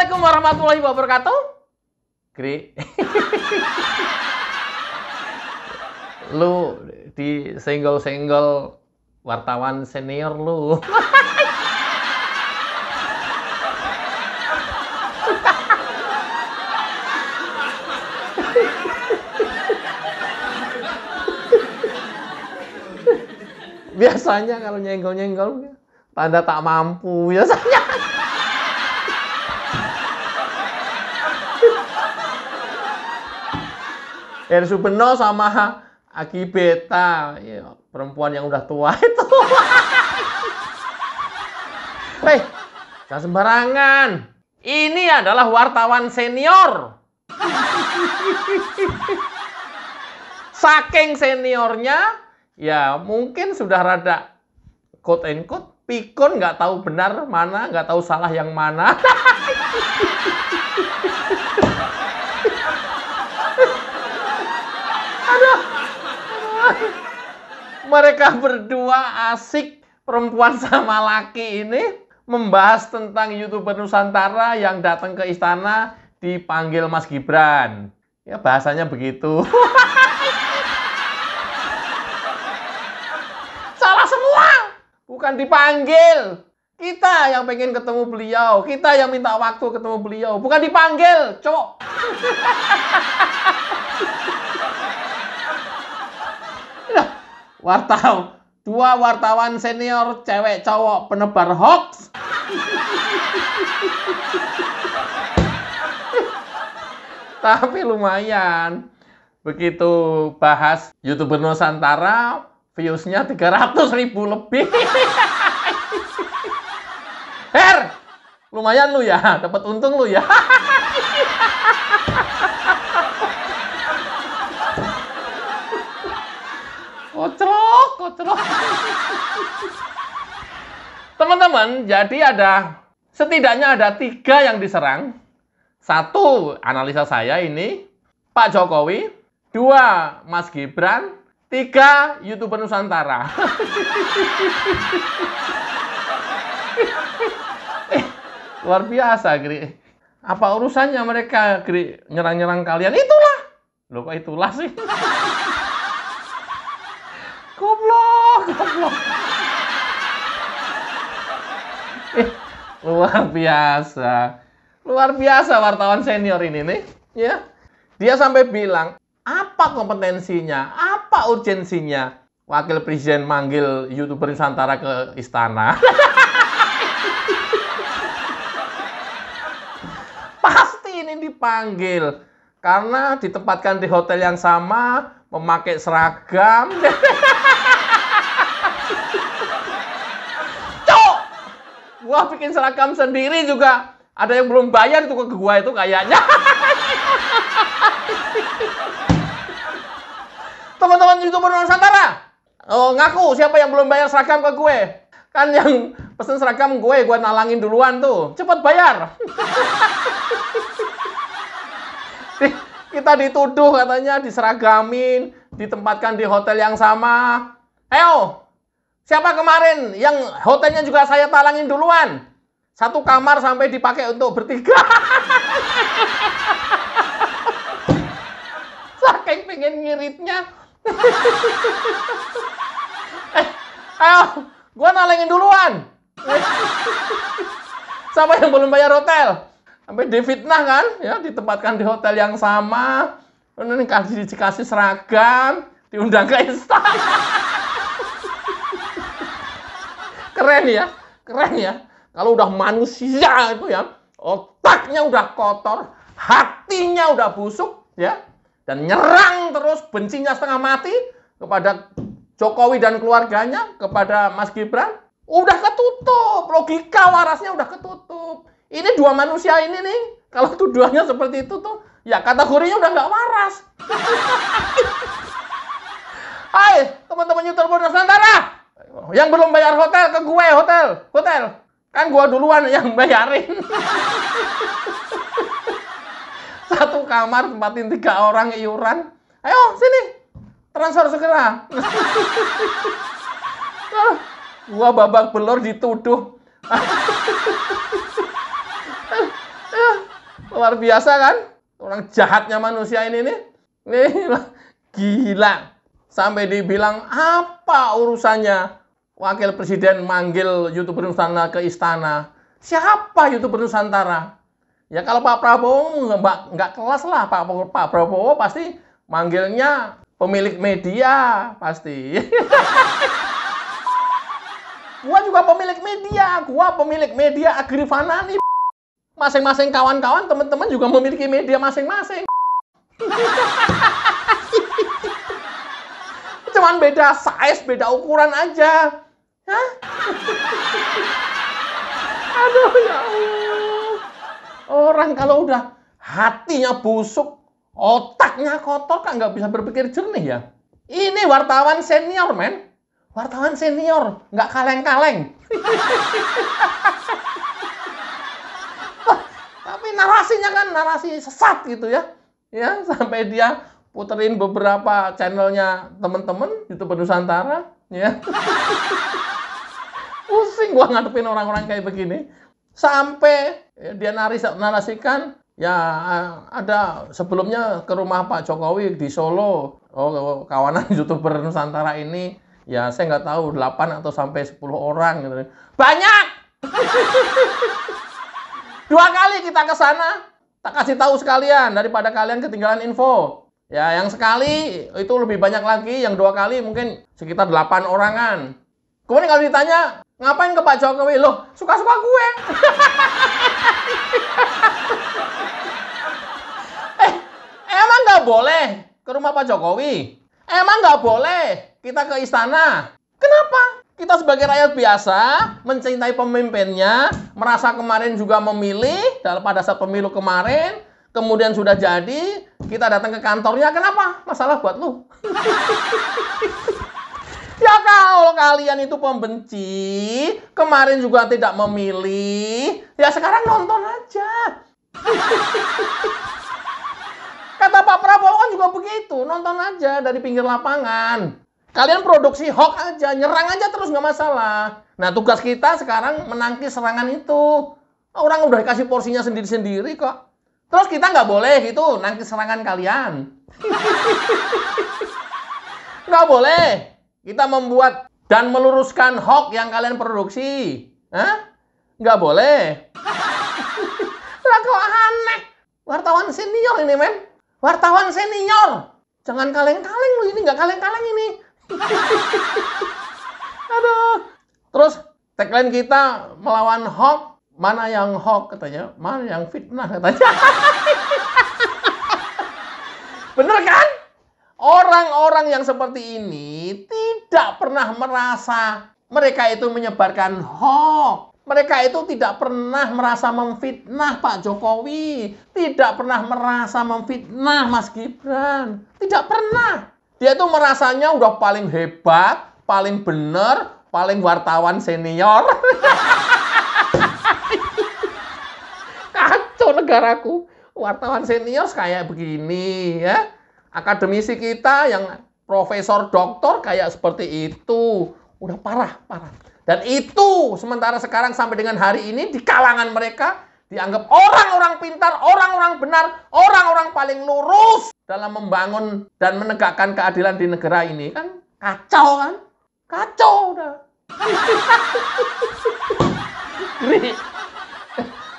Assalamualaikum warahmatullahi wabarakatuh. Gri. Lu disenggol-senggol wartawan senior lu. Biasanya kalau nyenggol-nyenggol tanda tak mampu biasanya. Ersu Beno sama Aki Beta, ya, perempuan yang udah tua itu. Hei, jangan sembarangan. Ini adalah wartawan senior. Saking seniornya, ya mungkin sudah rada quote and quote pikun, nggak tahu benar mana, nggak tahu salah yang mana. Mereka berdua asik, perempuan sama laki ini membahas tentang YouTuber Nusantara yang datang ke istana dipanggil Mas Gibran. Ya bahasanya begitu. Salah semua. Bukan dipanggil. Kita yang pengen ketemu beliau. Kita yang minta waktu ketemu beliau. Bukan dipanggil, cok. Dua wartawan senior cewek cowok penebar hoax. Tapi lumayan. Begitu bahas YouTuber Nusantara, views-nya 300.000 lebih. Her, lumayan lu ya, dapat untung lu ya. Kocok. Teman-teman, jadi setidaknya ada 3 yang diserang. 1, analisa saya ini, Pak Jokowi. 2, Mas Gibran. 3, YouTuber Nusantara. Luar biasa, Gri. Apa urusannya mereka, Gri, nyerang-nyerang kalian? Itulah. Loh, kok itulah sih? Goblok. Luar biasa wartawan senior ini nih, ya. Dia sampai bilang, apa kompetensinya, apa urgensinya wakil presiden manggil YouTuber Nusantara ke istana? Pasti ini dipanggil karena ditempatkan di hotel yang sama, memakai seragam. Gua bikin seragam sendiri juga. Ada yang belum bayar itu ke gua itu kayaknya. Teman-teman YouTuber Nusantara, ngaku siapa yang belum bayar seragam ke gue. Kan yang pesen seragam gue nalangin duluan tuh. Cepat bayar. Kita dituduh katanya diseragamin, ditempatkan di hotel yang sama. Ayo, siapa kemarin yang hotelnya juga saya talangin duluan? 1 kamar sampai dipakai untuk bertiga. Saking pengen ngiritnya. Ayo, gua nalangin duluan. Siapa yang belum bayar hotel? Sampai difitnah kan? Ya, ditempatkan di hotel yang sama. Ini dikasih seragam, diundang ke istana. Keren ya. Kalau udah manusia itu ya, otaknya udah kotor, hatinya udah busuk, ya, dan nyerang terus, bencinya setengah mati kepada Jokowi dan keluarganya, kepada Mas Gibran, udah ketutup, logika warasnya udah ketutup. Ini 2 manusia ini nih, kalau tuduhannya seperti itu tuh, ya kategorinya udah nggak waras. Hai, teman-teman YouTuber Nusantara, yang belum bayar hotel ke gue, hotel. Kan gue duluan yang bayarin. 1 kamar tempatin 3 orang iuran. Ayo sini, transfer segera. Gua babak belur dituduh. Luar biasa kan? Orang jahatnya manusia ini nih. Nih, gila. Sampai dibilang apa urusannya Wakil Presiden manggil YouTuber Nusantara ke istana. Siapa YouTuber Nusantara? Ya kalau Pak Prabowo nggak kelas lah. Pak Prabowo pasti manggilnya pemilik media. Pasti. Gua juga pemilik media. Gua pemilik media Agrifanani. Masing-masing kawan-kawan, teman-teman juga memiliki media masing-masing. Cuman beda size, beda ukuran aja. Hah? Aduh ya Allah. Orang kalau udah hatinya busuk, otaknya kotor kan nggak bisa berpikir jernih ya. Ini wartawan senior, men. Wartawan senior, nggak kaleng-kaleng. Tapi narasinya kan narasi sesat gitu ya. Ya, sampai dia puterin beberapa channelnya teman-teman YouTuber Nusantara, ya. Pusing gua ngadepin orang-orang kayak begini. Sampai dia narasikan, ya ada sebelumnya ke rumah Pak Jokowi di Solo. Oh, kawanan YouTuber Nusantara ini, ya saya nggak tahu 8 atau sampai 10 orang gitu. Banyak! 2 kali kita ke sana, tak kasih tahu sekalian daripada kalian ketinggalan info. Ya, yang sekali itu lebih banyak lagi, yang 2 kali mungkin sekitar 8 orangan. Kemudian kalau ditanya, ngapain ke Pak Jokowi? Loh, suka-suka gue. Emang nggak boleh ke rumah Pak Jokowi? Emang nggak boleh kita ke istana? Kenapa? Kita sebagai rakyat biasa, mencintai pemimpinnya, merasa kemarin juga memilih pada saat pemilu kemarin, kemudian sudah jadi, kita datang ke kantornya, kenapa? Masalah buat lu. Ya kalau kalian itu pembenci, kemarin juga tidak memilih, ya sekarang nonton aja. Kata Pak Prabowo kan juga begitu, nonton aja dari pinggir lapangan. Kalian produksi hoax aja, nyerang aja terus nggak masalah. Nah tugas kita sekarang menangkis serangan itu. Orang udah dikasih porsinya sendiri-sendiri kok. Terus kita nggak boleh gitu nangkis serangan kalian. Nggak boleh. Kita membuat dan meluruskan hoax yang kalian produksi. Hah? Nggak boleh. Lah kok aneh. Wartawan senior ini, men. Wartawan senior. Jangan kaleng-kaleng lu, ini nggak kaleng-kaleng ini. Aduh. Terus tagline kita melawan hoax. Mana yang hoax katanya? Mana yang fitnah katanya? Bener kan? Orang-orang yang seperti ini tidak pernah merasa mereka itu menyebarkan hoax. Mereka itu tidak pernah merasa memfitnah Pak Jokowi. Tidak pernah merasa memfitnah Mas Gibran. Tidak pernah. Dia itu merasanya udah paling hebat, paling bener, paling wartawan senior. Kacau negaraku. Wartawan senior kayak begini ya. Akademisi kita yang profesor doktor kayak seperti itu. Udah parah, parah. Dan itu sementara sekarang sampai dengan hari ini di kalangan mereka dianggap orang-orang pintar, orang-orang benar, orang-orang paling lurus dalam membangun dan menegakkan keadilan di negara ini. Kan kacau kan? Kacau udah.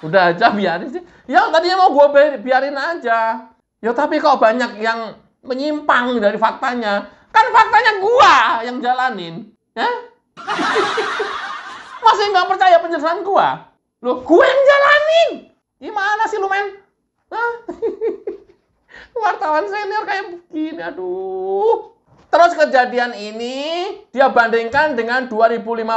Udah aja biarin sih. Ya tadinya mau gue biarin aja. Ya tapi kok banyak yang menyimpang dari faktanya. Kan faktanya gua yang jalanin. Ya? Masih nggak percaya penjelasan gua? Loh, gua yang jalanin. Gimana sih lu, men? Hah? Wartawan senior kayak begini, aduh. Terus kejadian ini dia bandingkan dengan 2015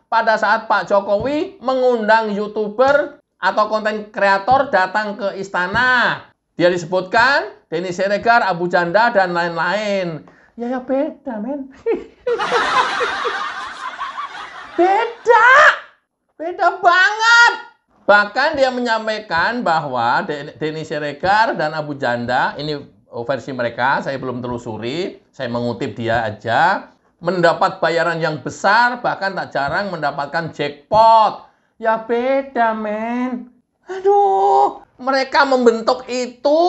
pada saat Pak Jokowi mengundang YouTuber atau konten kreator datang ke istana. Dia disebutkan Denny Siregar, Abu Janda, dan lain-lain. Ya beda, men. Beda. Beda banget. Bahkan dia menyampaikan bahwa Denny Siregar dan Abu Janda, ini versi mereka, saya belum telusuri, saya mengutip dia aja, mendapat bayaran yang besar, bahkan tak jarang mendapatkan jackpot. Ya beda, men. Aduh. Mereka membentuk itu,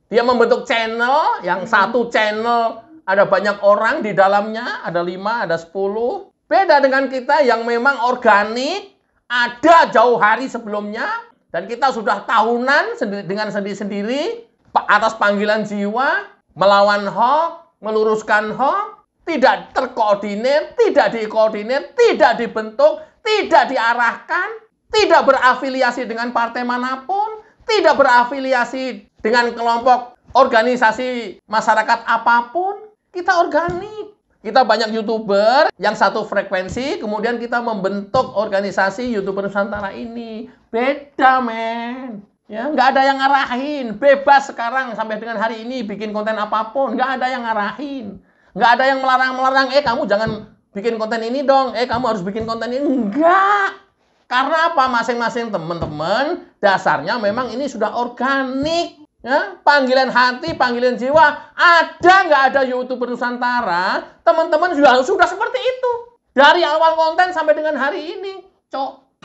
dia membentuk channel, yang satu channel ada banyak orang di dalamnya, ada 5, ada 10. Beda dengan kita yang memang organik, ada jauh hari sebelumnya, dan kita sudah tahunan dengan sendiri-sendiri, atas panggilan jiwa, melawan hoax, meluruskan hoax, tidak terkoordinir, tidak dikoordinir, tidak dibentuk, tidak diarahkan, tidak berafiliasi dengan partai manapun, tidak berafiliasi dengan kelompok organisasi masyarakat apapun. Kita organik. Kita banyak YouTuber yang satu frekuensi, kemudian kita membentuk organisasi YouTuber Nusantara ini. Beda, men. Ya, nggak ada yang ngarahin. Bebas sekarang sampai dengan hari ini bikin konten apapun. Nggak ada yang ngarahin. Nggak ada yang melarang-melarang, kamu jangan bikin konten ini dong. Kamu harus bikin konten ini. Enggak. Karena apa? Masing-masing teman-teman dasarnya memang ini sudah organik. Ya, panggilan hati, panggilan jiwa. Ada nggak ada YouTuber Nusantara? Teman-teman sudah seperti itu. Dari awal konten sampai dengan hari ini. Cok.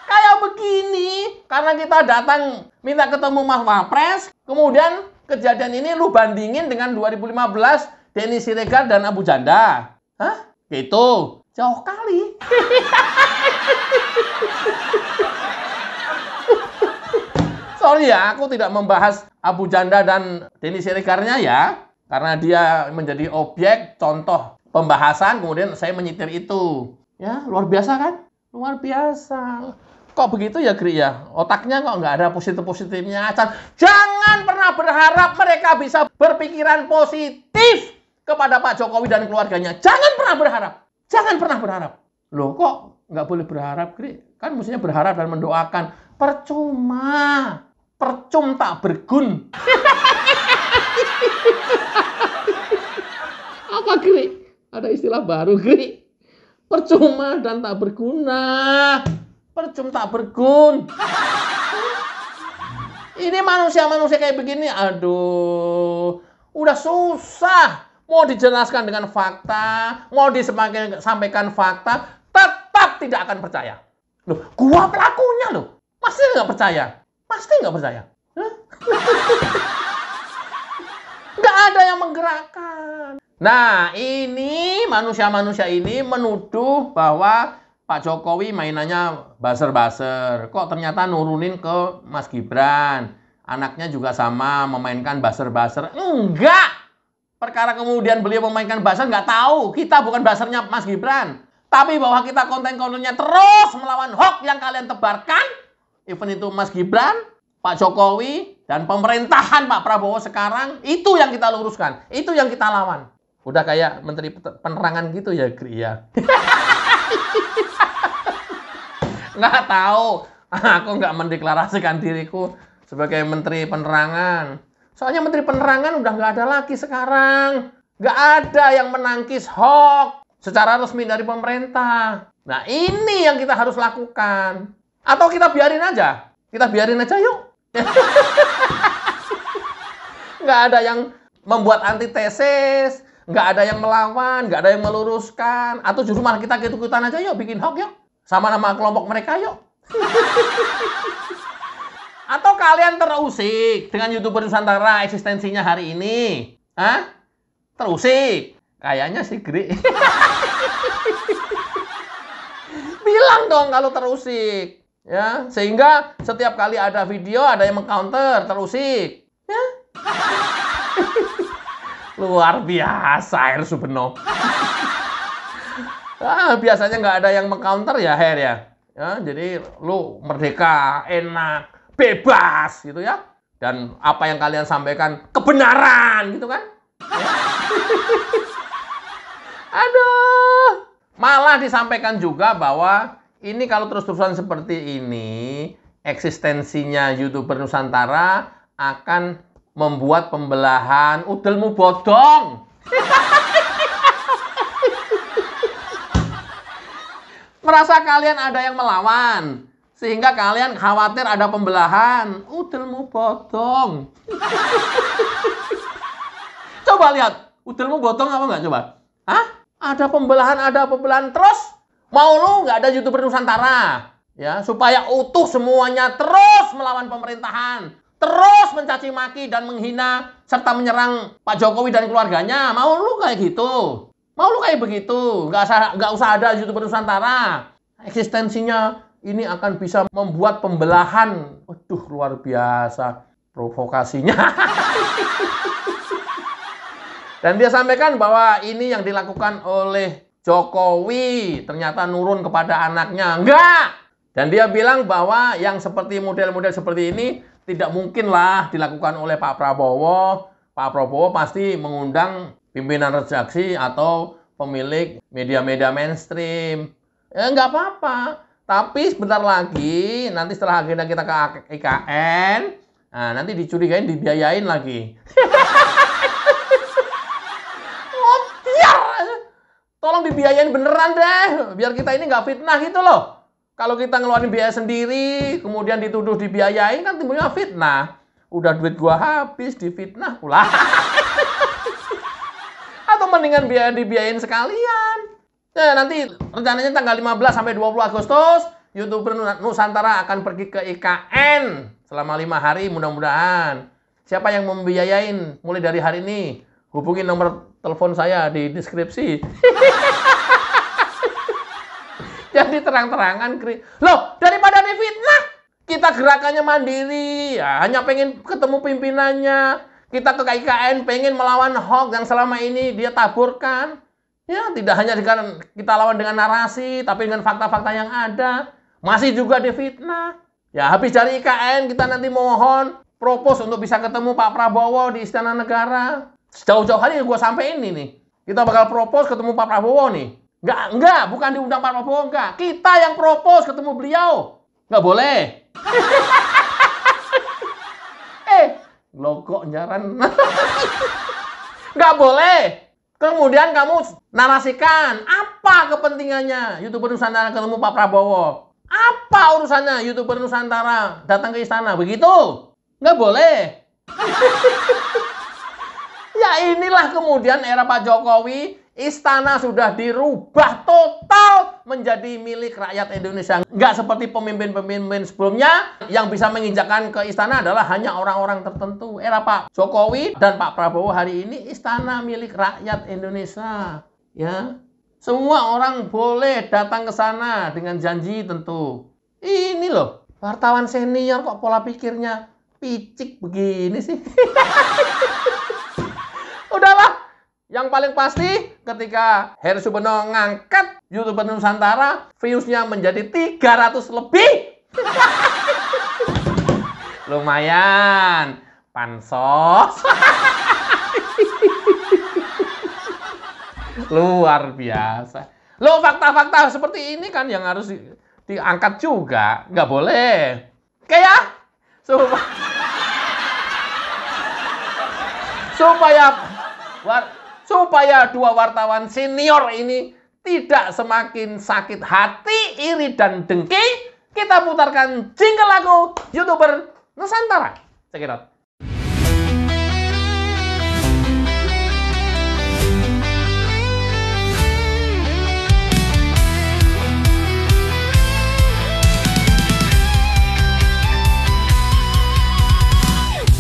Kayak begini. Karena kita datang minta ketemu Mas Wapres. Kemudian kejadian ini lu bandingin dengan 2015 Denny Siregar dan Abu Janda. Hah? Gitu. Jauh kali. Sorry ya, aku tidak membahas Abu Janda dan Denny Siregarnya ya. Karena dia menjadi objek, contoh pembahasan, kemudian saya menyitir itu. Ya, luar biasa kan? Luar biasa. Kok begitu ya, Gri ya? Otaknya kok nggak ada positif-positifnya. Jangan pernah berharap mereka bisa berpikiran positif kepada Pak Jokowi dan keluarganya. Jangan pernah berharap. Jangan pernah berharap. Loh, kok nggak boleh berharap, Gri? Kan mestinya berharap dan mendoakan. Percuma. Percum tak bergun. Apa, Gri? Ada istilah baru, Gri. Percuma dan tak berguna. Percum tak bergun. Ini manusia-manusia kayak begini, aduh. Udah susah. Mau dijelaskan dengan fakta, mau disampaikan fakta, tetap tidak akan percaya. Loh, gua pelakunya loh. Pasti nggak percaya. Pasti nggak percaya. Nggak ada yang menggerakkan. Nah, ini manusia-manusia ini menuduh bahwa Pak Jokowi mainannya buzzer-buzzer. Kok ternyata nurunin ke Mas Gibran. Anaknya juga sama memainkan buzzer-buzzer. Enggak! Perkara kemudian beliau memainkan buzzer, nggak tahu. Kita bukan buzzernya Mas Gibran. Tapi bahwa kita konten-kontennya terus melawan hoax yang kalian tebarkan. Even itu Mas Gibran, Pak Jokowi, dan pemerintahan Pak Prabowo sekarang. Itu yang kita luruskan. Itu yang kita lawan. Udah kayak Menteri Penerangan gitu ya, Gri ya. Nggak tahu. Aku nggak mendeklarasikan diriku sebagai Menteri Penerangan. Soalnya Menteri Penerangan udah nggak ada lagi sekarang. Nggak ada yang menangkis hoax secara resmi dari pemerintah. Nah, ini yang kita harus lakukan. Atau kita biarin aja. Kita biarin aja yuk. Nggak ada yang membuat antitesis. Nggak ada yang melawan. Nggak ada yang meluruskan. Atau justru malah kita ikut-ikutan aja yuk. Bikin hoax yuk. Sama nama kelompok mereka yuk. Atau kalian terusik dengan YouTuber Nusantara eksistensinya hari ini? Hah? Terusik? Kayaknya sih, Gri. Bilang dong kalau terusik. Ya, sehingga setiap kali ada video ada yang meng-counter terusik. Ya? Luar biasa, Her Subeno. Biasanya nggak ada yang meng-counter ya, Her ya. Ya, jadi lu merdeka, enak, bebas gitu ya. Dan apa yang kalian sampaikan kebenaran gitu kan. Aduh. Malah disampaikan juga bahwa ini kalau terus-terusan seperti ini, eksistensinya YouTuber Nusantara akan membuat pembelahan. Udelmu bodong. Merasa kalian ada yang melawan. Sehingga kalian khawatir ada pembelahan. Udelmu bodong. Coba lihat. Udelmu bodong apa enggak coba? Hah? Ada pembelahan terus. Mau lu nggak ada YouTuber Nusantara? ya, supaya utuh semuanya, terus melawan pemerintahan, terus mencaci maki dan menghina serta menyerang Pak Jokowi dan keluarganya. Mau lu kayak gitu? Mau lu kayak begitu? Nggak usah ada YouTuber Nusantara. Eksistensinya ini akan bisa membuat pembelahan. Waduh, luar biasa provokasinya. Dan dia sampaikan bahwa ini yang dilakukan oleh Jokowi ternyata nurun kepada anaknya. Enggak! Dan dia bilang bahwa yang seperti model-model seperti ini tidak mungkinlah dilakukan oleh Pak Prabowo. Pak Prabowo pasti mengundang pimpinan redaksi atau pemilik media-media mainstream. Ya nggak apa-apa. Tapi sebentar lagi, nanti setelah agenda kita ke IKN, nah, nanti dicurigain, dibiayain lagi. Oh, biar! Tolong dibiayain beneran deh, biar kita ini nggak fitnah gitu loh. Kalau kita ngeluarin biaya sendiri, kemudian dituduh dibiayain, kan timbulnya fitnah. Udah duit gua habis, difitnah pula. Atau mendingan dibiayain sekalian. Nah, nanti rencananya tanggal 15 sampai 20 Agustus, YouTuber Nusantara akan pergi ke IKN selama 5 hari mudah-mudahan. Siapa yang membiayain mulai dari hari ini? Hubungi nomor telepon saya di deskripsi. Jadi terang-terangan, loh, daripada difitnah, kita gerakannya mandiri, ya, hanya pengen ketemu pimpinannya. Kita ke IKN pengen melawan hoax yang selama ini dia taburkan. Ya, tidak hanya kita lawan dengan narasi, tapi dengan fakta-fakta yang ada. Masih juga difitnah. Ya, habis dari IKN kita nanti mohon propose untuk bisa ketemu Pak Prabowo di Istana Negara. Jauh-jauh hari gue sampai ini nih. Kita bakal propose ketemu Pak Prabowo nih. Enggak, bukan diundang Pak Prabowo, enggak. Kita yang propose ketemu beliau. Enggak boleh. Logo nyaran. Enggak boleh. Kemudian kamu narasikan apa kepentingannya YouTuber Nusantara ketemu Pak Prabowo. Apa urusannya YouTuber Nusantara datang ke istana? Begitu. Enggak boleh. Ya inilah kemudian era Pak Jokowi, istana sudah dirubah total menjadi milik rakyat Indonesia. Nggak seperti pemimpin-pemimpin sebelumnya yang bisa menginjakkan ke istana adalah hanya orang-orang tertentu. Era Pak Jokowi dan Pak Prabowo hari ini istana milik rakyat Indonesia. Ya, semua orang boleh datang ke sana dengan janji tentu. Ini loh, wartawan senior kok pola pikirnya picik begini sih. Udahlah, yang paling pasti ketika Heru Subono ngangkat YouTuber Nusantara, views-nya menjadi 300 lebih. Lumayan, pansos. Luar biasa. Loh, fakta-fakta seperti ini kan yang harus diangkat juga. Nggak boleh. Kayak supaya dua wartawan senior ini tidak semakin sakit hati, iri, dan dengki, kita putarkan jingle lagu YouTuber Nusantara. Check it out.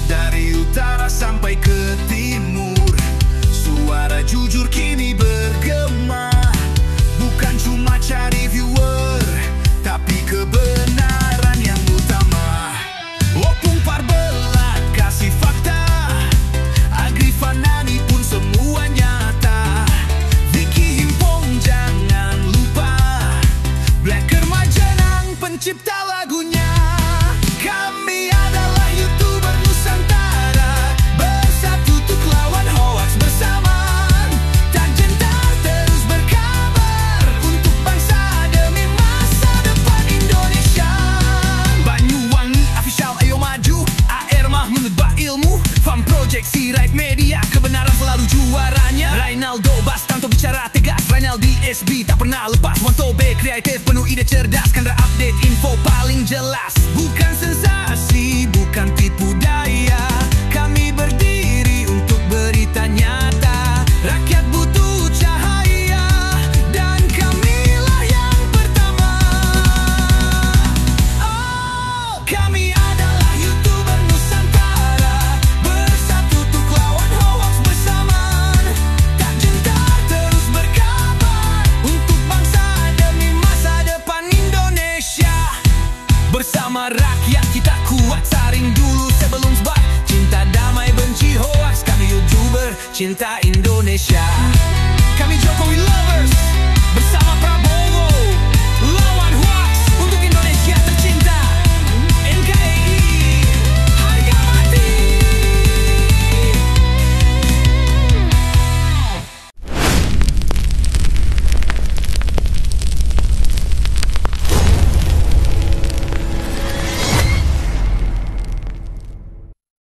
Dari utara sampai ke timur, suara jujur kini bergema. Bukan cuma cari viewer, tapi kebenaran yang utama. Opung Parbelat kasih fakta, Agrifan Nani pun semua nyata. Vicky Himpong jangan lupa, Blacker Majenang pencipta lagunya. Kami adalah YouTuber Nusantara, bersatu untuk lawan hoax bersama. Tak gentar terus berkabar untuk bangsa demi masa depan Indonesia. Banyuwangi official ayo maju, AR Mahmud Ilmu, Farm Project Sirait Media, kebenaran selalu juaranya. Rainaldo Bastanto bicara tegas, Rainaldi SB tak pernah lepas. Wantobe kreatif penuh ide cerdas, Kandra update info paling jelas. Bukan sensasi, bukan tipu daya, kami berdiri untuk berita nyata. Rakyat butuh cahaya, dan kamilah yang pertama. cinta Indonesia. Kami Jokowi Lovers bersama